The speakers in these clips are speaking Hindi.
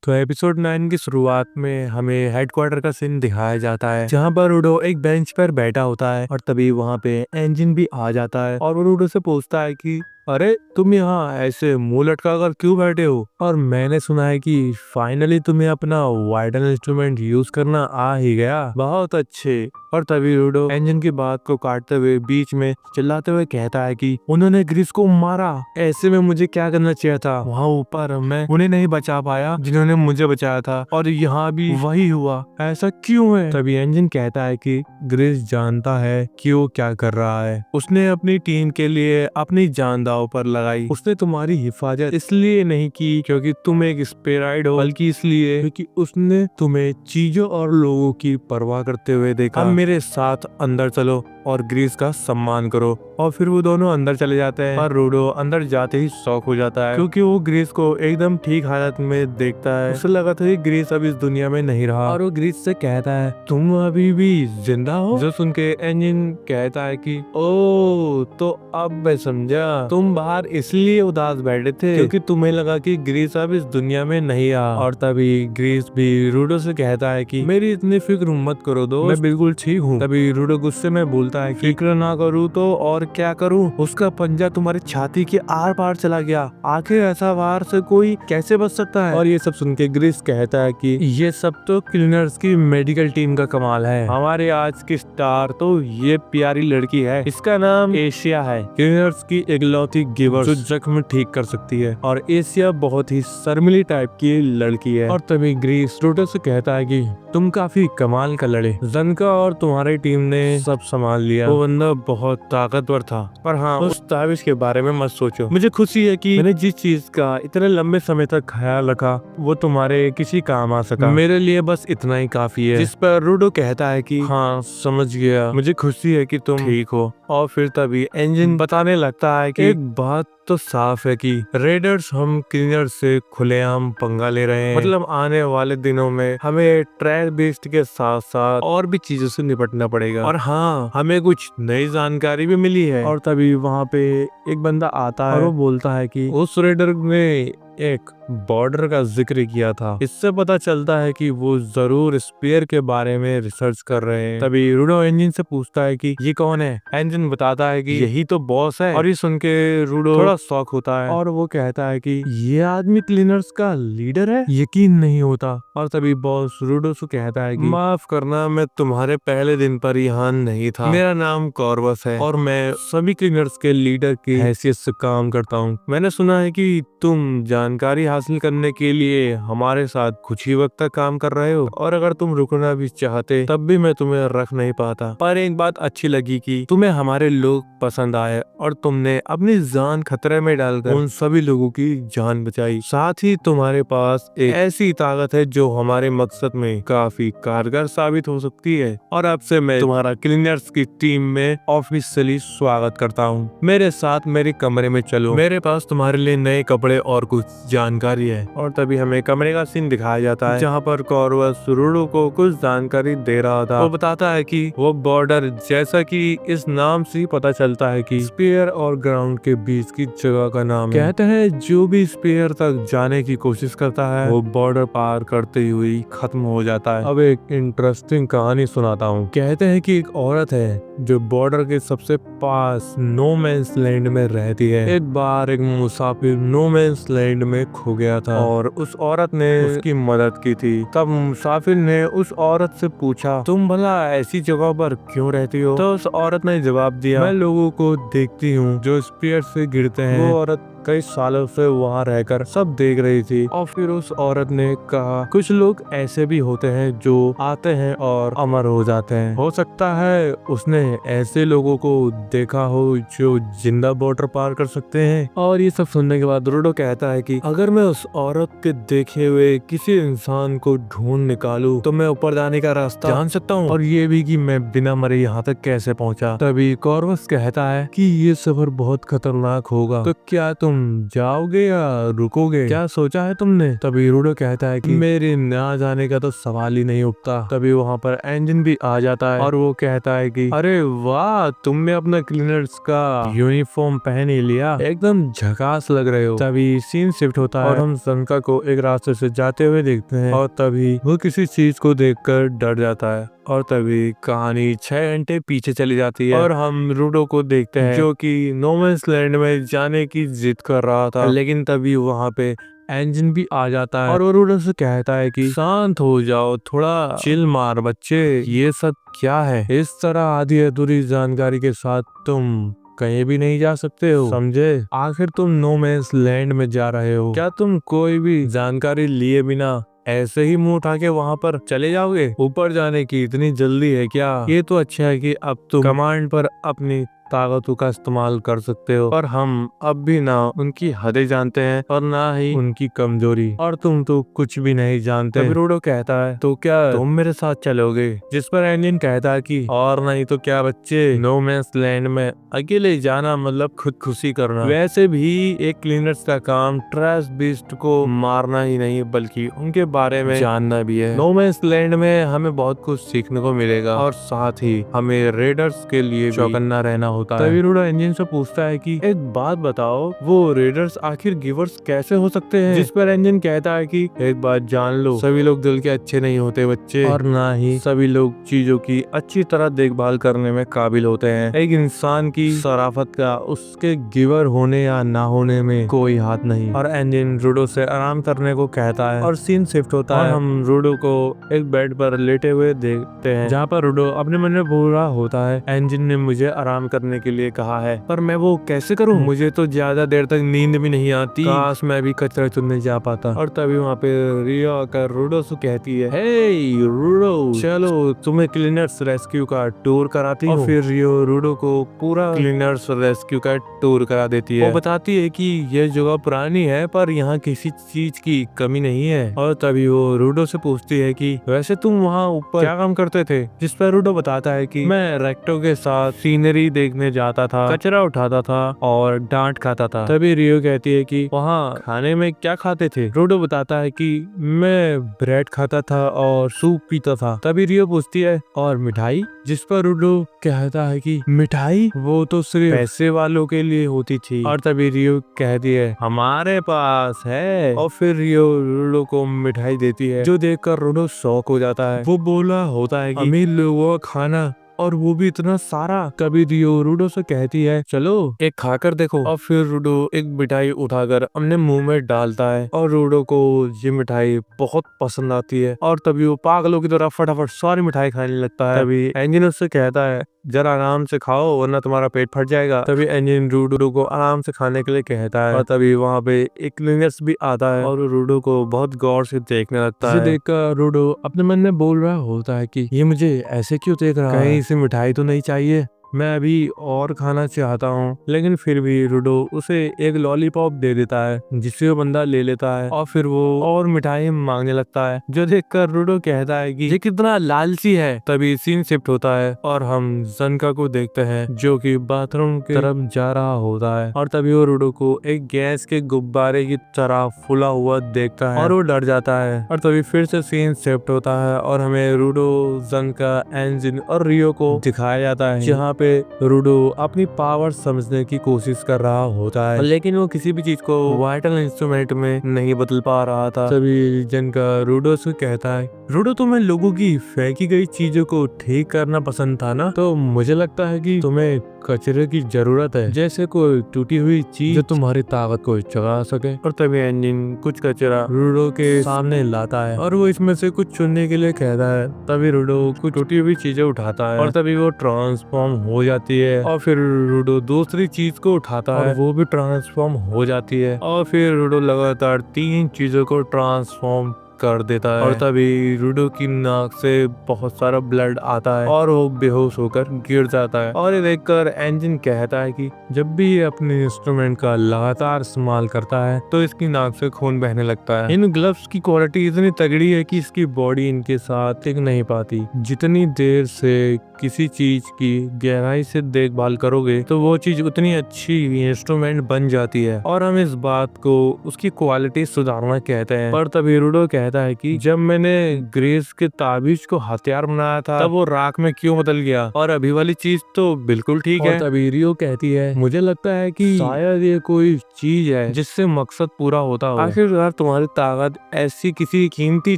तो एपिसोड 9 की शुरुआत में हमें हेडक्वार्टर का सीन दिखाया जाता है, जहाँ पर रूडो एक बेंच पर बैठा होता है और तभी वहाँ पे एंजिन भी आ जाता है और वो रूडो से पूछता है कि अरे तुम यहाँ ऐसे मुंह लटका कर क्यों बैठे हो, और मैंने सुना है कि फाइनली तुम्हें अपना वाइडन इंस्ट्रूमेंट यूज करना आ ही गया, बहुत अच्छे। और तभी रूडो एंजिन की बात को काटते हुए बीच में चिल्लाते हुए कहता है कि उन्होंने ग्रीस को मारा, ऐसे में मुझे क्या करना चाहिए था, वहाँ ऊपर मैं उन्हें नहीं बचा पाया जिन्होंने मुझे बचाया था, और यहाँ भी वही हुआ, ऐसा क्यों है। तभी एंजिन कहता है कि ग्रीस जानता है कि वो क्या कर रहा है, उसने अपनी टीम के लिए अपनी जान दांव पर लगाई, उसने तुम्हारी हिफाजत इसलिए नहीं की क्योंकि तुम एक स्पेराइड हो, बल्कि इसलिए क्योंकि उसने तुम्हें चीजों और लोगों की परवाह करते हुए देखा। अब मेरे साथ अंदर चलो और ग्रीस का सम्मान करो। और फिर वो दोनों अंदर चले जाते हैं, पर रूडो अंदर जाते ही शॉक हो जाता है क्योंकि वो ग्रीस को एकदम ठीक हालत में देखता है। उसे लगा था कि ग्रीस अब इस दुनिया में नहीं रहा, और वो ग्रीस से कहता है तुम अभी भी जिंदा हो। जो सुन के एंजिन कहता है कि ओ तो अब मैं समझा, तुम बाहर इसलिए उदास बैठे थे क्योंकि तुम्हें लगा कि ग्रीस अब इस दुनिया में नहीं आ। और तभी ग्रीस भी रूडो से कहता है कि मेरी इतनी फिक्र मत करो दोस्त, मैं बिल्कुल ठीक हूँ। तभी रूडो गुस्से में बोलता है फिक्र ना करूँ तो और क्या करूँ, उसका पंजा तुम्हारी छाती के आर पार चला गया, आखिर ऐसा वार से कोई कैसे बच सकता है। और ये सब सुन के ग्रीस कहता है कि ये सब तो क्लीनर्स की मेडिकल टीम का कमाल है, हमारे आज की स्टार तो ये प्यारी लड़की है, इसका नाम एशिया है, क्लीनर्स की इकलौती गिवर जो जख्म ठीक कर सकती है, और एशिया बहुत ही शर्मिली टाइप की लड़की है। और तभी ग्रीस रूडो से कहता है कि तुम काफी कमाल का लड़े, जनका और तुम्हारी टीम ने सब संभाल लिया, वो बंदा बहुत ताकतवर था, पर हाँ उस ताबिश के बारे में मत सोचो, मुझे खुशी है कि मैंने जिस चीज का इतने लंबे समय तक ख्याल रखा वो तुम्हारे किसी काम आ सका, मेरे लिए बस इतना ही काफी है। जिस पर रूडो कहता है कि हाँ समझ गया, मुझे खुशी है कि तुम ठीक हो। और फिर तभी एंजिन बताने लगता है कि एक बात तो साफ है कि रेडर्स हम क्लीनर से खुलेआम पंगा ले रहे हैं, मतलब आने वाले दिनों में हमें ट्रैश बेस्ट के साथ साथ और भी चीजों से निपटना पड़ेगा। और हाँ हमें कुछ नई जानकारी भी मिली है। और तभी वहाँ पे एक बंदा आता है और वो बोलता है कि उस रेडर ने एक बॉर्डर का जिक्र किया था, इससे पता चलता है कि वो जरूर स्पेयर के बारे में रिसर्च कर रहे हैं। तभी रूडो एंजिन से पूछता है कि ये कौन है। एंजिन बताता है कि यही तो बॉस है, और ये सुन के रूडो थोड़ा शॉक होता है और वो कहता है कि ये आदमी क्लीनर्स का लीडर है, यकीन नहीं होता। और तभी बॉस रूडो से कहता है कि माफ करना, मैं तुम्हारे पहले दिन पर यहाँ नहीं था, मेरा नाम कॉर्वस है और मैं सभी क्लीनर्स के लीडर की हैसियत से काम करता हूँ। मैंने सुना है कि तुम जानकारी हासिल करने के लिए हमारे साथ कुछ ही वक्त तक काम कर रहे हो, और अगर तुम रुकना भी चाहते तब भी मैं तुम्हें रख नहीं पाता, पर एक बात अच्छी लगी कि तुम्हें हमारे लोग पसंद आए और तुमने अपनी जान खतरे में डालकर उन सभी लोगों की जान बचाई, साथ ही तुम्हारे पास एक ऐसी ताकत है जो हमारे मकसद में काफी कारगर साबित हो सकती है। और अब से मैं तुम्हारा क्लीनर्स की टीम में ऑफिशियली स्वागत करता हूँ, मेरे साथ मेरे कमरे में चलो, मेरे पास तुम्हारे लिए नए कपड़े और कुछ जानकारी है। और तभी हमें कमरे का सीन दिखाया जाता है जहाँ पर कॉर्वस रूडो को कुछ जानकारी दे रहा था। वो बताता है कि वो बॉर्डर, जैसा कि इस नाम से ही पता चलता है कि स्पेयर और ग्राउंड के बीच की जगह का नाम है। कहते हैं जो भी स्पेयर तक जाने की कोशिश करता है वो बॉर्डर पार करते हुए खत्म हो जाता है। अब एक इंटरेस्टिंग कहानी सुनाता हूँ। कहते हैं कि एक औरत है जो बॉर्डर के सबसे पास नो मैंस लैंड में रहती है। एक बार एक मुसाफिर नो मैंस लैंड में खो गया था और उस औरत ने उसकी मदद की थी। तब मुसाफिर ने उस औरत से पूछा तुम भला ऐसी जगह पर क्यों रहती हो। तो उस औरत ने जवाब दिया मैं लोगों को देखती हूँ जो स्पीयर से गिरते हैं। वो औरत कई सालों से वहाँ रहकर सब देख रही थी। और फिर उस औरत ने कहा कुछ लोग ऐसे भी होते हैं जो आते हैं और अमर हो जाते हैं, हो सकता है उसने ऐसे लोगों को देखा हो जो जिंदा बॉर्डर पार कर सकते हैं। और ये सब सुनने के बाद रूडो कहता है कि अगर मैं उस औरत के देखे हुए किसी इंसान को ढूंढ निकालूं तो मैं ऊपर जाने का रास्ता जान सकता हूँ, और ये भी कि मैं बिना मरे यहाँ तक कैसे पहुँचा। तभी कॉर्वस कहता है कि ये सफर बहुत खतरनाक होगा, तो क्या तुम तुम जाओगे या रुकोगे, क्या सोचा है तुमने? तभी रूडो कहता है कि मेरे ना जाने का तो सवाल ही नहीं उठता। तभी वहाँ पर एंजिन भी आ जाता है और वो कहता है कि अरे वाह, तुमने अपना क्लीनर्स का यूनिफॉर्म पहन ही लिया, एकदम झकास लग रहे हो। तभी सीन शिफ्ट होता है और हम सनका को एक रास्ते से जाते हुए देखते हैं और तभी वो किसी चीज को देखकर डर जाता है और तभी कहानी 6 घंटे पीछे चली जाती है और हम रूडो को देखते हैं जो कि नो मैंस लैंड में जाने की जिद कर रहा था। लेकिन तभी वहाँ पे एंजिन भी आ जाता है और वो रूडो से कहता है कि शांत हो जाओ, थोड़ा चिल मार बच्चे, ये सब क्या है? इस तरह आधी अधूरी जानकारी के साथ तुम कहीं भी नहीं जा सकते हो, समझे? आखिर तुम नो मैंस लैंड में जा रहे हो, क्या तुम कोई भी जानकारी लिए बिना ऐसे ही मुंह उठा के वहाँ पर चले जाओगे? ऊपर जाने की इतनी जल्दी है क्या? ये तो अच्छा है कि अब तुम कमांड पर अपनी ताकतों का इस्तेमाल कर सकते हो, पर हम अब भी ना उनकी हदें जानते हैं और ना ही उनकी कमजोरी, और तुम तो कुछ भी नहीं जानते। तभी रूडो कहता है तो क्या तुम मेरे साथ चलोगे? जिस पर एंजिन कहता है कि और नहीं तो क्या बच्चे, नो मैंस लैंड में अकेले जाना मतलब खुदकुशी करना। वैसे भी एक क्लीनर्स का काम ट्रैश बीस्ट को मारना ही नहीं बल्कि उनके बारे में जानना भी है। नो मैंस लैंड में हमें बहुत कुछ सीखने को मिलेगा और साथ ही हमें रेडर्स के लिए चौकन्ना रहना होता है। तभी रूडो एंजिन से पूछता है कि एक बात बताओ, वो रेडर्स आखिर गिवर्स कैसे हो सकते हैं? जिस पर एंजिन कहता है कि एक बात जान लो, सभी लोग दिल के अच्छे नहीं होते बच्चे, और ना ही सभी लोग चीजों की अच्छी तरह देखभाल करने में काबिल होते हैं। एक इंसान की शराफत का उसके गिवर होने या ना होने में कोई हाथ नहीं। और एंजिन रूडो से आराम करने को कहता है और सीन शिफ्ट होता है। हम रूडो को एक बेड पर लेटे हुए देखते हैं जहाँ पर रूडो अपने मन में बोल रहा होता है, एंजिन ने मुझे आराम करने के लिए कहा है, पर मैं वो कैसे करूं? मुझे तो ज्यादा देर तक नींद भी नहीं आती, काश मैं भी कचरा चुनने जा पाता। और तभी वहाँ पे रियो आकर रूडो से कहती है, हे रूडो, चलो तुम्हें क्लीनर्स रेस्क्यू का टूर कराती हूँ। और फिर रियो रूडो को पूरा क्लीनर्स रेस्क्यू का टूर करा देती है। वो बताती है कि यह जगह पुरानी है पर यहाँ किसी चीज की कमी नहीं है। और तभी वो रूडो से पूछती है कि वैसे तुम वहाँ ऊपर क्या काम करते थे? जिस पर रूडो बताता है कि मैं रेक्टो के साथ सीनरी देखने जाता था, कचरा उठाता था और डांट खाता था। तभी रियो कहती है कि वहाँ खाने में क्या खाते थे? रूडो बताता है कि मैं ब्रेड खाता था और सूप पीता था। तभी रियो पूछती है और मिठाई? जिस पर रूडो कहता है कि मिठाई वो तो सिर्फ पैसे वालों के लिए होती थी। और तभी रियो कहती है हमारे पास है, और फिर रियो रूडो को मिठाई देती है जो देखकर रूडो शॉक हो जाता है। वो बोला होता है कि अमीर लोगों का खाना, और वो भी इतना सारा। कभी रियो रूडो से कहती है चलो एक खाकर देखो, और फिर रूडो एक मिठाई उठाकर अपने मुंह में डालता है और रूडो को ये मिठाई बहुत पसंद आती है और तभी वो पागलों की तरह फटाफट सारी मिठाई खाने लगता है। तभी एंजिन उससे कहता है जरा आराम से खाओ वरना तुम्हारा पेट फट जाएगा। तभी एंजिन रूडो को आराम से खाने के लिए कहता है और तभी वहाँ पे एक क्लीनर्स भी आता है और रूडो को बहुत गौर से देखने लगता है। देखकर रूडो अपने मन में बोल रहा होता है कि ये मुझे ऐसे क्यों देख रहा है, कहीं इसे मिठाई तो नहीं चाहिए, मैं अभी और खाना चाहता हूँ। लेकिन फिर भी रूडो उसे एक लॉलीपॉप दे देता है जिसे वो बंदा ले लेता है और फिर वो और मिठाई मांगने लगता है जो देखकर रूडो कहता है कि ये कितना लालची है। तभी सीन शिफ्ट होता है और हम सनका को देखते हैं जो कि बाथरूम की तरफ जा रहा होता है और तभी वो रूडो को एक गैस के गुब्बारे की तरह फुला हुआ देखता है और वो डर जाता है। और तभी फिर से सीन शिफ्ट होता है और हमें रूडो, सनका, एंजिन और रियो को दिखाया जाता है जहाँ पे रूडो अपनी पावर समझने की कोशिश कर रहा होता है लेकिन वो किसी भी चीज को वाइटल इंस्ट्रूमेंट में नहीं बदल पा रहा था। तभी जिनका रूडो से कहता है रूडो तुम्हें लोगों की फेंकी गई चीजों को ठीक करना पसंद था ना, तो मुझे लगता है कि तुम्हें कचरे की जरूरत है, जैसे कोई टूटी हुई चीज जो तुम्हारी ताकत को जगा सके। और तभी एंजिन कुछ कचरा रूडो के सामने लाता है और वो इसमें से कुछ चुनने के लिए कहता है। तभी रूडो कुछ टूटी हुई चीजें उठाता है और तभी वो ट्रांसफॉर्म हो जाती है और फिर रूडो दूसरी चीज को उठाता है, वो भी ट्रांसफॉर्म हो जाती है और फिर रूडो लगातार 3 चीजों को ट्रांसफॉर्म कर देता है। और तभी रूडो की नाक से बहुत सारा ब्लड आता है और वो बेहोश होकर गिर जाता है। और ये देखकर एंजिन कहता है कि जब भी ये अपने इंस्ट्रूमेंट का लगातार इस्तेमाल करता है तो इसकी नाक से खून बहने लगता है। इन ग्लव्स की क्वालिटी इतनी तगड़ी है कि इसकी बॉडी इनके साथ टिक नहीं पाती। जितनी देर से किसी चीज की गहराई से देखभाल करोगे तो वो चीज उतनी अच्छी इंस्ट्रूमेंट बन जाती है। और हम इस बात को उसकी क्वालिटी सुधारना कहते हैं। पर तभी रूडो कहता है कि जब मैंने ग्रेस के ताबीज को हथियार बनाया था तब वो राख में क्यों बदल गया, और अभी वाली चीज तो बिल्कुल ठीक है। तभी रियो कहती है मुझे लगता है कि शायद ये कोई चीज है जिससे मकसद पूरा होता हो। आखिरकार तुम्हारी ताकत ऐसी किसी कीमती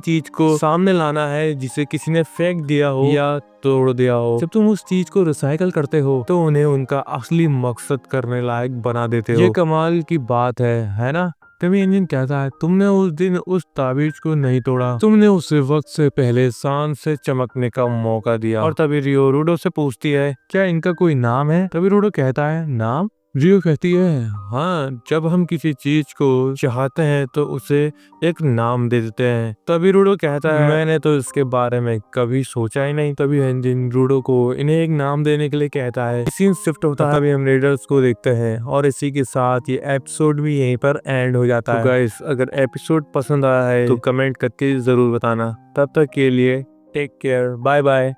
चीज को सामने लाना है जिसे किसी ने फेंक दिया हो या तोड़ दिया हो। जब तुम उस चीज को रिसाइकल करते हो तो उन्हें उनका असली मकसद करने लायक बना देते हो। ये कमाल की बात है ना। तभी इंजन कहता है तुमने उस दिन उस ताबीज को नहीं तोड़ा, तुमने उसे वक्त से पहले शान से चमकने का मौका दिया। और तभी रियो रूडो से पूछती है क्या इनका कोई नाम है। तभी रूडो कहता है नाम। रियो कहती है हाँ, जब हम किसी चीज को चाहते हैं तो उसे एक नाम दे देते हैं। तभी रूडो कहता है मैंने तो इसके बारे में कभी सोचा ही नहीं। तभी इंजन रूडो को इन्हें एक नाम देने के लिए कहता है। सीन शिफ्ट होता है, तभी हम रेडर्स को देखते हैं और इसी के साथ ये एपिसोड भी यहीं पर एंड हो जाता है। तो गाइस अगर एपिसोड पसंद आया है तो कमेंट करके जरूर बताना। तब तक के लिए टेक केयर, बाय बाय।